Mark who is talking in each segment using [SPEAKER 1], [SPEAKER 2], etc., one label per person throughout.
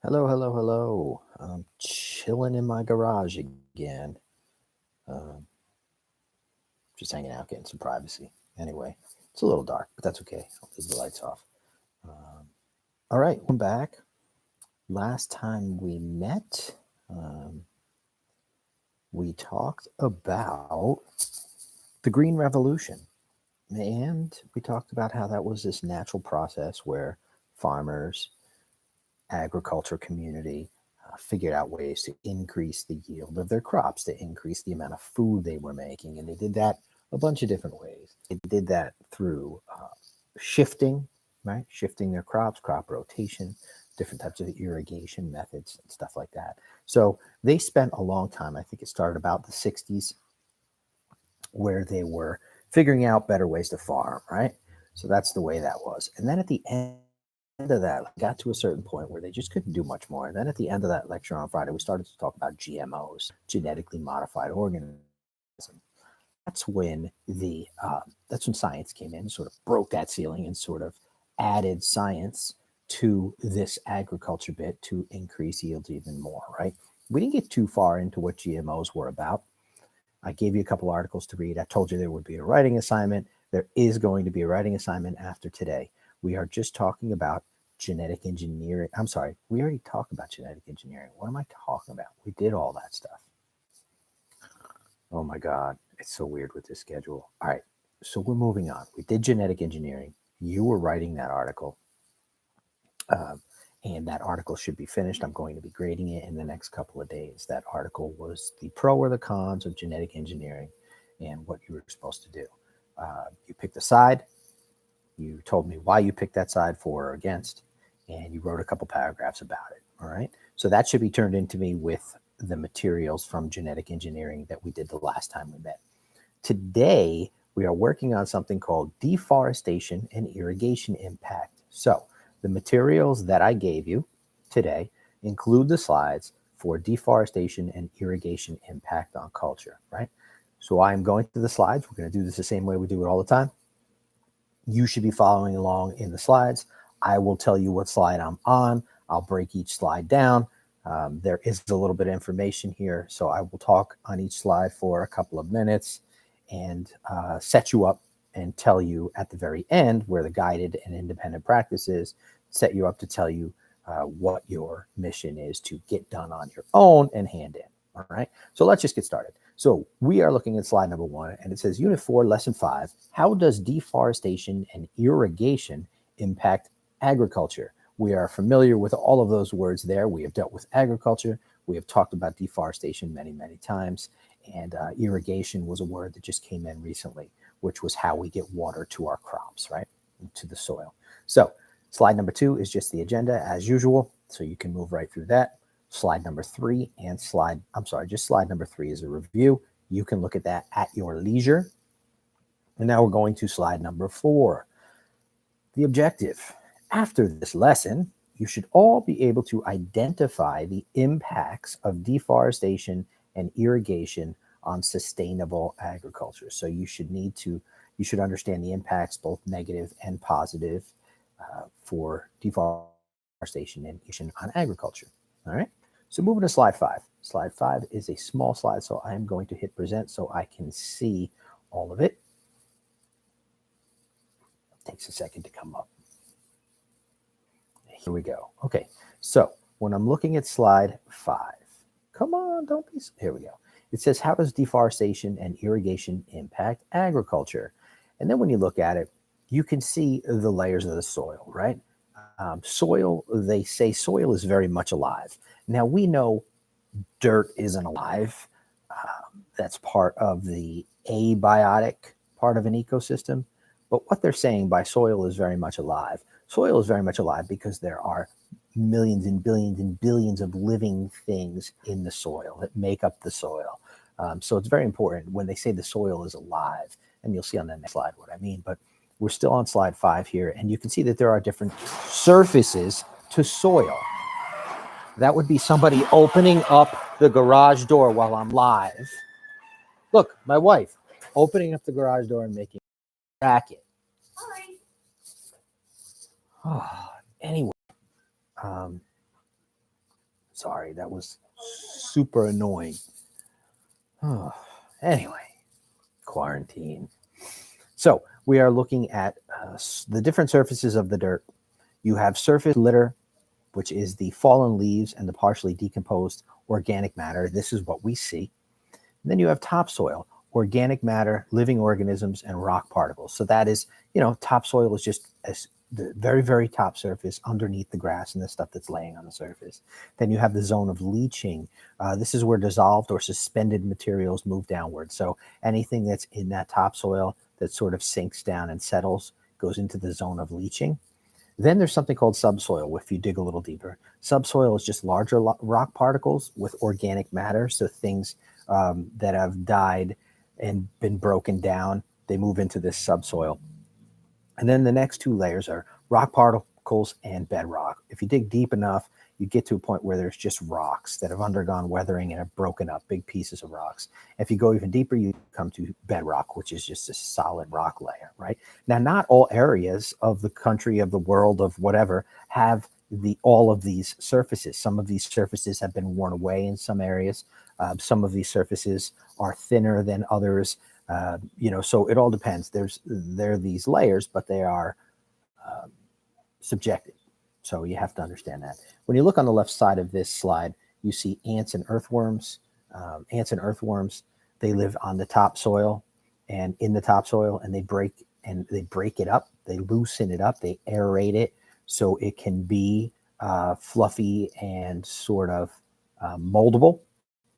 [SPEAKER 1] Hello, hello, hello. I'm chilling in my garage again. Um, just hanging out, getting some privacy. Anyway, it's a little dark, but that's okay. I'll leave the lights off. Um, all right, welcome back. Last time we met, um, we talked about the Green Revolution. And we talked about how that was this natural process where farmers, agriculture community figured out ways to increase the yield of their crops, to increase the amount of food they were making. And they did that a bunch of different ways. They did that through shifting, right? Shifting their crops, crop rotation, different types of irrigation methods, and stuff like that. So they spent a long time. I think it started about the 60s where they were figuring out better ways to farm, right? So that's the way that was. And then at the end of that, got to a certain point where they just couldn't do much more. And then at the end of that lecture on Friday, we started to talk about GMOs, genetically modified organisms. That's when that's when science came in, sort of broke that ceiling, and sort of added science to this agriculture bit to increase yields even more. Right? We didn't get too far into what GMOs were about. I gave you a couple articles to read. I told you there would be a writing assignment. There is going to be a writing assignment after today. We are just talking about genetic engineering. I'm sorry, we already talked about genetic engineering. What am I talking about? We did all that stuff. Oh my God, it's so weird with this schedule. All right, so we're moving on. We did genetic engineering. You were writing that article. Um, and that article should be finished. I'm going to be grading it in the next couple of days. That article was the pro or the cons of genetic engineering and what you were supposed to do. You picked a side. You told me why you picked that side, for or against, and you wrote a couple paragraphs about it. All right. So that should be turned into me with the materials from genetic engineering that we did the last time we met. Today, we are working on something called deforestation and irrigation impact. So, the materials that I gave you today include the slides for deforestation and irrigation impact on culture, right? So, I'm going through the slides. We're going to do this the same way we do it all the time. You should be following along in the slides. I will tell you what slide I'm on. I'll break each slide down. There is a little bit of information here, so I will talk on each slide for a couple of minutes and set you up and tell you at the very end where the guided and independent practice is, set you up to tell you what your mission is to get done on your own and hand in. All right. So let's just get started. So we are looking at slide number 1, and it says Unit 4, Lesson 5. How does deforestation and irrigation impact agriculture? We are familiar with all of those words there. We have dealt with agriculture. We have talked about deforestation many, many times. And irrigation was a word that just came in recently, which was how we get water to our crops, right? To the soil. So slide number 2 is just the agenda as usual. So you can move right through that. Slide number 3 and just slide number 3 is a review. You can look at that at your leisure. And now we're going to slide number 4. The objective. After this lesson, you should all be able to identify the impacts of deforestation and irrigation on sustainable agriculture. So you should understand the impacts, both negative and positive, for deforestation and irrigation on agriculture. All right. So moving to slide 5. Slide 5 is a small slide, so I am going to hit present so I can see all of it. It takes a second to come up. Here we go. Okay, so when I'm looking at slide 5, come on, don't be. Here we go. It says, how does deforestation and irrigation impact agriculture? And then when you look at it, you can see the layers of the soil, right? Soil, they say soil is very much alive. Now, we know dirt isn't alive. That's part of the abiotic part of an ecosystem. But what they're saying by soil is very much alive. Soil is very much alive because there are millions and billions of living things in the soil that make up the soil. So it's very important when they say the soil is alive, and you'll see on the next slide what I mean. But we're still on slide 5 here, and you can see that there are different surfaces to soil. That would be somebody opening up the garage door while I'm live. Look, my wife opening up the garage door and making a racket. Oh, anyway, Sorry, that was super annoying. Oh, anyway, quarantine. So we are looking at the different surfaces of the dirt. You have surface litter, which is the fallen leaves and the partially decomposed organic matter. This is what we see. And then you have topsoil, organic matter, living organisms, and rock particles. So that is, topsoil is just the very, very top surface underneath the grass and the stuff that's laying on the surface. Then you have the zone of leaching. This is where dissolved or suspended materials move downward. So anything that's in that topsoil that sort of sinks down and settles goes into the zone of leaching. Then there's something called subsoil, if you dig a little deeper. Subsoil is just larger rock particles with organic matter. So things that have died and been broken down, they move into this subsoil. And then the next two layers are rock particles and bedrock. If you dig deep enough, you get to a point where there's just rocks that have undergone weathering and have broken up, big pieces of rocks. If you go even deeper, you come to bedrock, which is just a solid rock layer, right? Now, not all areas of the country, of the world, of whatever, have all of these surfaces. Some of these surfaces have been worn away in some areas. Some of these surfaces are thinner than others. So it all depends. There are these layers, but they are subjective. So you have to understand that. When you look on the left side of this slide, you see ants and earthworms. Ants and earthworms, they live on the topsoil and in the topsoil, and they break it up. They loosen it up. They aerate it so it can be fluffy and sort of moldable.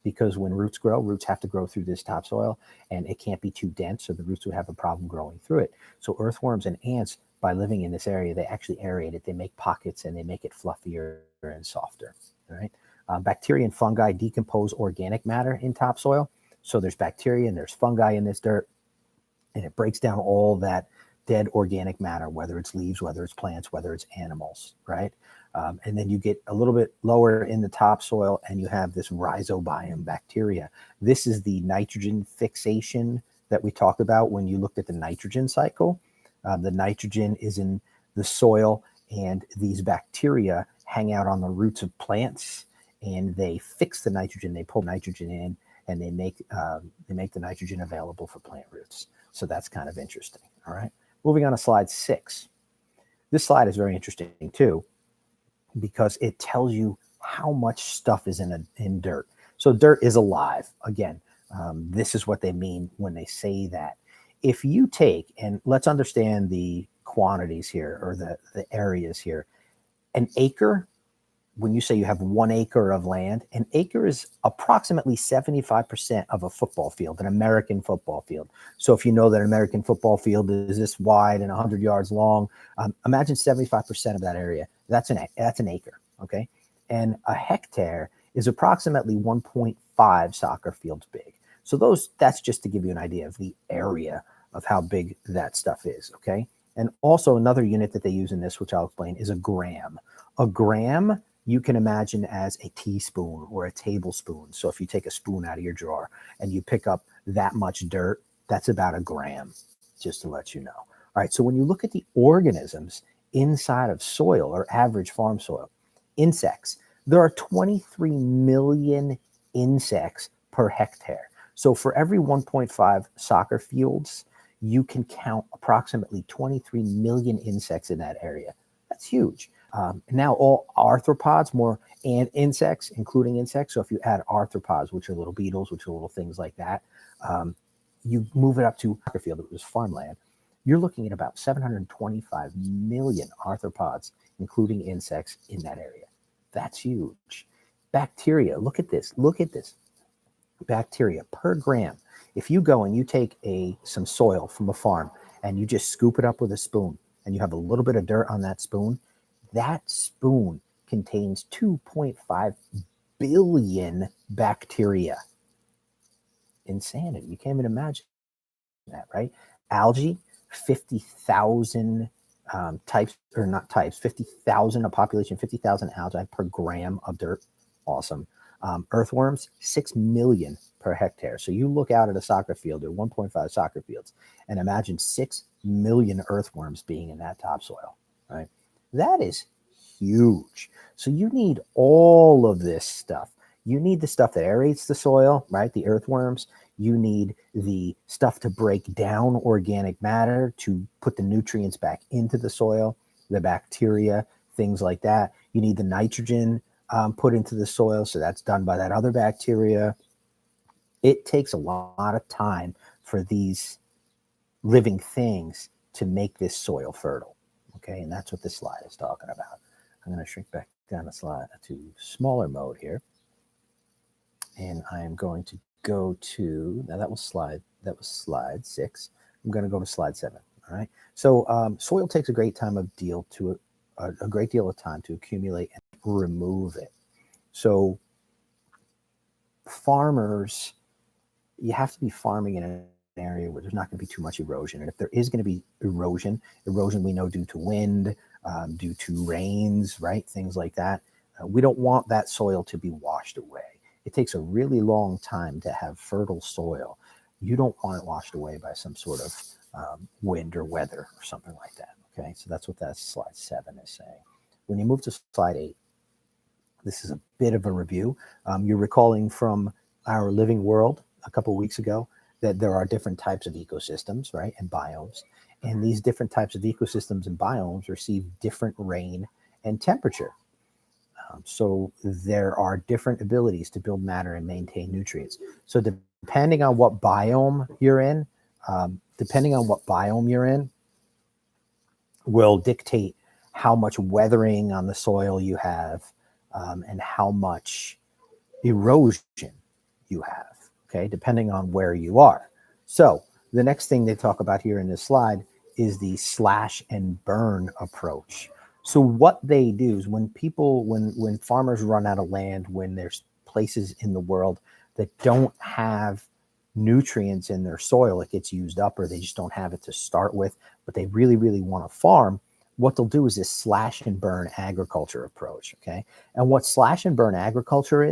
[SPEAKER 1] Because when roots have to grow through this topsoil, and it can't be too dense, so the roots would have a problem growing through it. So earthworms and ants, by living in this area, they actually aerate it. They make pockets and they make it fluffier and softer. All right. Bacteria and fungi decompose organic matter in topsoil. So there's bacteria and there's fungi in this dirt, and it breaks down all that dead organic matter, whether it's leaves, whether it's plants, whether it's animals, right? And then you get a little bit lower in the topsoil and you have this rhizobium bacteria. This is the nitrogen fixation that we talked about when you looked at the nitrogen cycle. The nitrogen is in the soil, and these bacteria hang out on the roots of plants, and they fix the nitrogen. They pull nitrogen in, and they make the nitrogen available for plant roots. So that's kind of interesting. All right. Moving on to slide 6. This slide is very interesting too, because it tells you how much stuff is in dirt. So dirt is alive. Again, this is what they mean when they say that. If you take, and let's understand the quantities here, or the areas here. An acre, when you say you have 1 acre of land, an acre is approximately 75% of a football field, an American football field. So if you know that an American football field is this wide and 100 yards long, imagine 75% of that area. That's an acre, okay? And a hectare is approximately 1.5 soccer fields big. So that's just to give you an idea of the area of how big that stuff is, okay? And also another unit that they use in this, which I'll explain, is a gram. A gram you can imagine as a teaspoon or a tablespoon. So if you take a spoon out of your drawer and you pick up that much dirt, that's about a gram, just to let you know. All right, so when you look at the organisms inside of soil, or average farm soil, insects, there are 23 million insects per hectare. So for every 1.5 soccer fields, you can count approximately 23 million insects in that area. That's huge. Now all arthropods, more and insects, including insects. So if you add arthropods, which are little beetles, which are little things like that, you move it up to soccer field, it was farmland. You're looking at about 725 million arthropods, including insects, in that area. That's huge. Bacteria, look at this. Bacteria per gram. If you go and you take some soil from a farm and you just scoop it up with a spoon, and you have a little bit of dirt on that spoon contains 2.5 billion bacteria. Insanity. You can't even imagine that, right? Algae, 50,000 types, or not types, 50,000, a population, 50,000 algae per gram of dirt. Awesome. Earthworms, 6 million per hectare. So you look out at a soccer field, or 1.5 soccer fields, and imagine 6 million earthworms being in that topsoil, right? That is huge. So you need all of this stuff. You need the stuff that aerates the soil, right? The earthworms. You need the stuff to break down organic matter, to put the nutrients back into the soil, the bacteria, things like that. You need the nitrogen put into the soil. So that's done by that other bacteria. It takes a lot of time for these living things to make this soil fertile. Okay, and that's what this slide is talking about. I'm going to shrink back down the slide to smaller mode here. And I am going to go to, now that was slide 6. I'm going to go to slide 7. All right. So soil takes a great time of deal to a great deal of time to accumulate and remove it. So farmers, you have to be farming in an area where there's not going to be too much erosion. And if there is going to be erosion we know due to wind, due to rains, right? Things like that. We don't want that soil to be washed away. It takes a really long time to have fertile soil. You don't want it washed away by some sort of wind or weather or something like that. Okay, so that's what that slide 7 is saying. When you move to slide 8, this is a bit of a review. You're recalling from our living world a couple of weeks ago that there are different types of ecosystems, right, and biomes. And these different types of ecosystems and biomes receive different rain and temperature. So there are different abilities to build matter and maintain nutrients. So depending on what biome you're in, will dictate how much weathering on the soil you have, and how much erosion you have, okay, depending on where you are. So the next thing they talk about here in this slide is the slash and burn approach. So what they do is when farmers run out of land, when there's places in the world that don't have nutrients in their soil, it gets used up, or they just don't have it to start with, but they really, really want to farm, what they'll do is this slash and burn agriculture approach, okay? And what slash and burn agriculture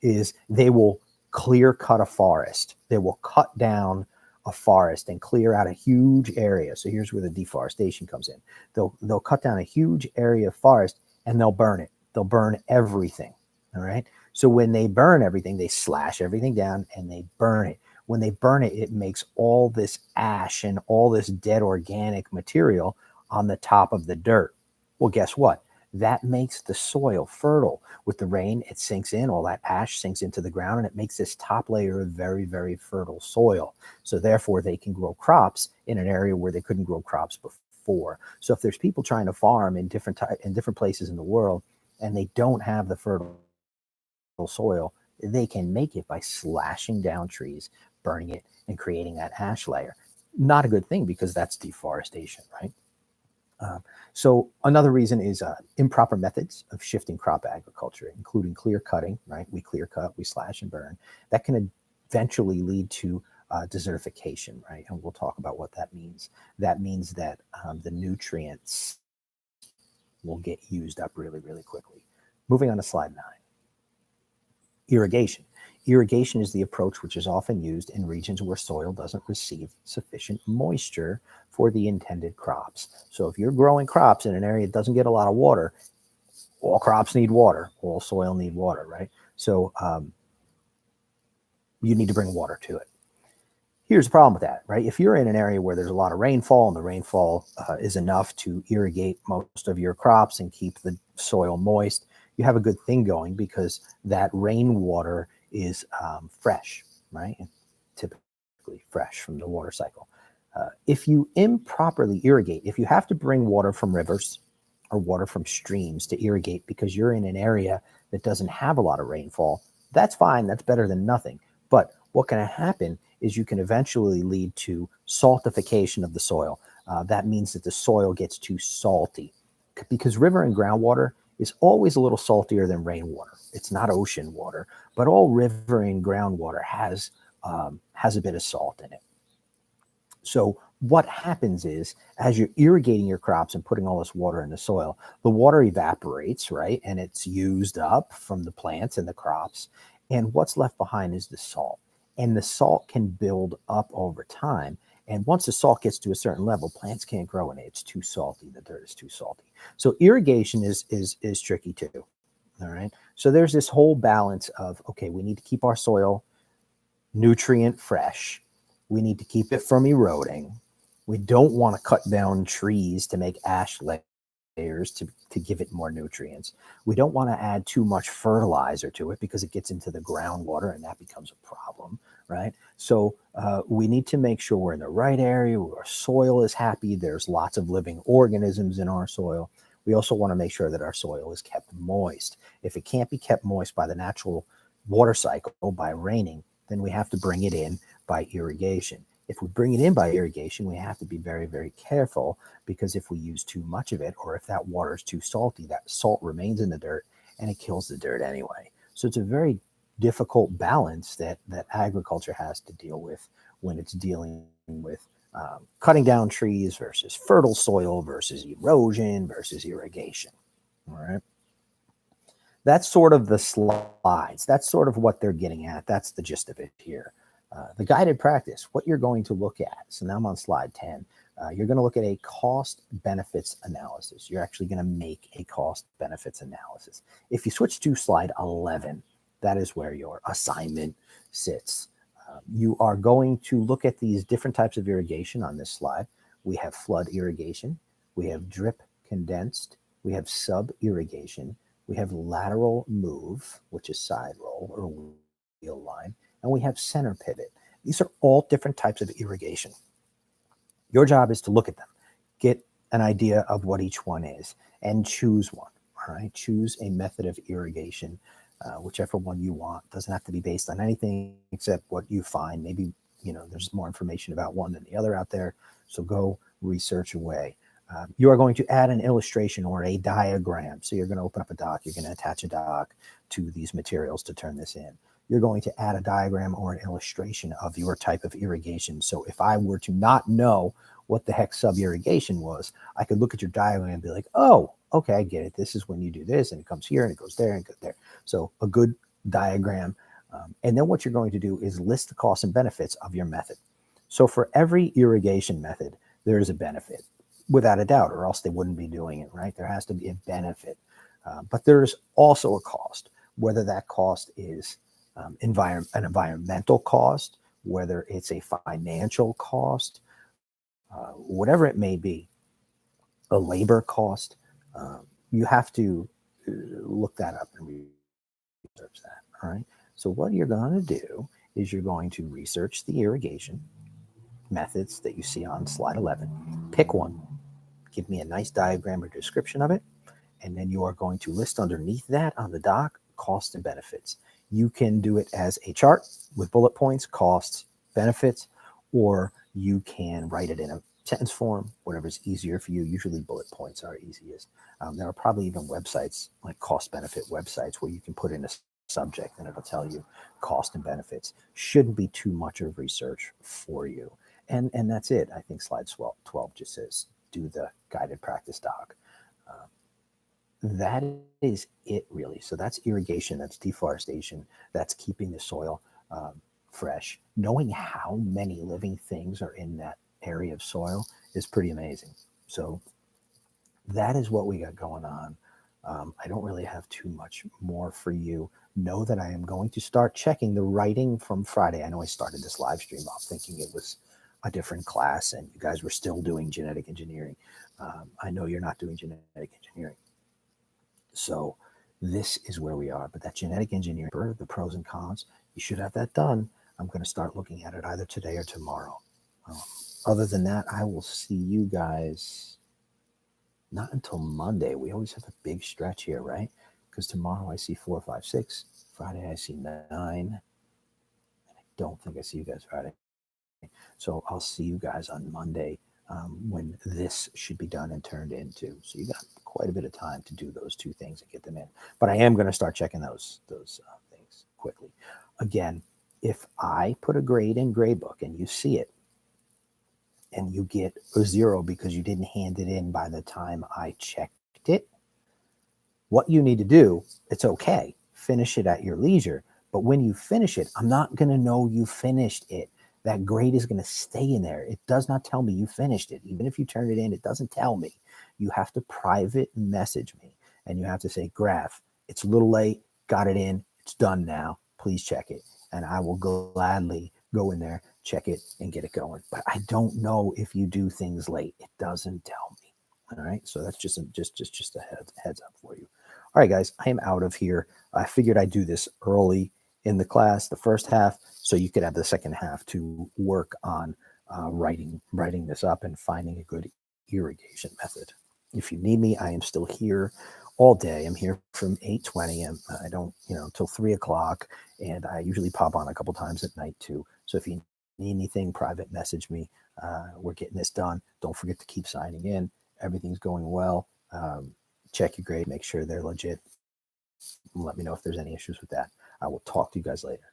[SPEAKER 1] is they will clear cut a forest. They will cut down a forest and clear out a huge area. So here's where the deforestation comes in. They'll cut down a huge area of forest and they'll burn it. They'll burn everything, all right? So when they burn everything, they slash everything down and they burn it. When they burn it, it makes all this ash and all this dead organic material on the top of the dirt. Well, guess what? That makes the soil fertile. With the rain, it sinks in, all that ash sinks into the ground, and it makes this top layer of very, very fertile soil. So therefore, they can grow crops in an area where they couldn't grow crops before. So if there's people trying to farm in different places in the world, and they don't have the fertile soil, they can make it by slashing down trees, burning it, and creating that ash layer. Not a good thing, because that's deforestation, right? So another reason is improper methods of shifting crop agriculture, including clear cutting, right? We clear cut, we slash and burn. That can eventually lead to desertification, right? And we'll talk about what that means. That means that the nutrients will get used up really, really quickly. Moving on to slide 9. Irrigation. Irrigation is the approach which is often used in regions where soil doesn't receive sufficient moisture for the intended crops. So if you're growing crops in an area that doesn't get a lot of water, all crops need water, all soil need water, right? So you need to bring water to it. Here's the problem with that, right? If you're in an area where there's a lot of rainfall and the rainfall is enough to irrigate most of your crops and keep the soil moist, you have a good thing going, because that rainwater is fresh, right? Typically fresh from the water cycle. If you improperly irrigate, if you have to bring water from rivers or water from streams to irrigate because you're in an area that doesn't have a lot of rainfall, that's fine. That's better than nothing. But what can happen is you can eventually lead to saltification of the soil. That means that the soil gets too salty, because river and groundwater is always a little saltier than rainwater. It's not ocean water, but all river and groundwater has a bit of salt in it. So what happens is, as you're irrigating your crops and putting all this water in the soil, the water evaporates, right? And it's used up from the plants and the crops. And what's left behind is the salt. And the salt can build up over time. And once the salt gets to a certain level, plants can't grow in it. It's too salty. The dirt is too salty. So irrigation is tricky too. All right. So there's this whole balance of, okay, we need to keep our soil nutrient fresh. We need to keep it from eroding. We don't want to cut down trees to make ash layers to give it more nutrients. We don't want to add too much fertilizer to it because it gets into the groundwater and that becomes a problem, right? So we need to make sure we're in the right area, where our soil is happy, there's lots of living organisms in our soil. We also want to make sure that our soil is kept moist. If it can't be kept moist by the natural water cycle, by raining, then we have to bring it in by irrigation. If we bring it in by irrigation, we have to be very, very careful, because if we use too much of it, or if that water is too salty, that salt remains in the dirt and it kills the dirt anyway. So it's a very difficult balance that agriculture has to deal with when it's dealing with cutting down trees versus fertile soil versus erosion versus irrigation. All right. That's sort of the slides. That's sort of what they're getting at. That's the gist of it here. The guided practice, what you're going to look at. So now I'm on slide 10. You're going to look at a cost benefits analysis. You're actually going to make a cost benefits analysis. If you switch to slide 11, that is where your assignment sits. You are going to look at these different types of irrigation on this slide. We have flood irrigation. We have drip condensed. We have sub irrigation. We have lateral move, which is side roll or wheel line. And we have center pivot. These are all different types of irrigation. Your job is to look at them, get an idea of what each one is, and choose one. All right, choose a method of irrigation, whichever one you want. Doesn't have to be based on anything except what you find. Maybe there's more information about one than the other out there. So go research away. You are going to add an illustration or a diagram. So you're going to open up a doc. You're going to attach a doc to these materials to turn this in. You're going to add a diagram or an illustration of your type of irrigation. So if I were to not know what the heck sub-irrigation was, I could look at your diagram and be like, oh, okay, I get it. This is when you do this, and it comes here, and it goes there, and it goes there. So a good diagram. And then what you're going to do is list the costs and benefits of your method. So for every irrigation method, there is a benefit, without a doubt, or else they wouldn't be doing it, right? There has to be a benefit. But there's also a cost, whether that cost is an environmental cost, whether it's a financial cost, whatever it may be, a labor cost. You have to look that up and research that. All right. So what you're going to do is you're going to research the irrigation methods that you see on slide 11. Pick one. Give me a nice diagram or description of it. And then you are going to list underneath that on the doc costs and benefits. You can do it as a chart with bullet points, costs, benefits, or you can write it in a sentence form, whatever's easier for you. Usually bullet points are easiest. There are probably even websites like cost benefit websites where you can put in a subject and it'll tell you cost and benefits. Shouldn't be too much of research for you. And that's it. I think slide 12 just says do the guided practice doc. That is it, really. So that's irrigation, that's deforestation, that's keeping the soil fresh. Knowing how many living things are in that area of soil is pretty amazing. So that is what we got going on. I don't really have too much more for you. Know that I am going to start checking the writing from Friday. I know I started this live stream off thinking it was a different class and you guys were still doing genetic engineering. I know you're not doing genetic engineering. So this is where we are. But that genetic engineering, the pros and cons, you should have that done. I'm going to start looking at it either today or tomorrow. Other than that, I will see you guys not until Monday. We always have a big stretch here, right? Because tomorrow I see 4, 5, 6. Friday I see 9. And I don't think I see you guys Friday. So I'll see you guys on Monday when this should be done and turned into. So you got quite a bit of time to do those two things and get them in. But I am going to start checking those things quickly. Again, if I put a grade in gradebook and you see it and you get a 0 because you didn't hand it in by the time I checked it, what you need to do, it's okay. Finish it at your leisure. But when you finish it, I'm not going to know you finished it. that grade is going to stay in there. It does not tell me you finished it. Even if you turn it in, it doesn't tell me. You have to private message me, and you have to say, Graph, it's a little late, got it in, it's done now, please check it. And I will gladly go in there, check it, and get it going. But I don't know if you do things late. It doesn't tell me. All right, so that's just a heads up for you. All right, guys, I am out of here. I figured I'd do this early in the class, the first half, so you could have the second half to work on writing this up and finding a good irrigation method. If you need me, I am still here all day. I'm here from 8:20. I don't, until 3 o'clock, and I usually pop on a couple times at night too. So if you need anything, private message me. We're getting this done. Don't forget to keep signing in. Everything's going well. Check your grade, make sure they're legit. Let me know if there's any issues with that. I will talk to you guys later.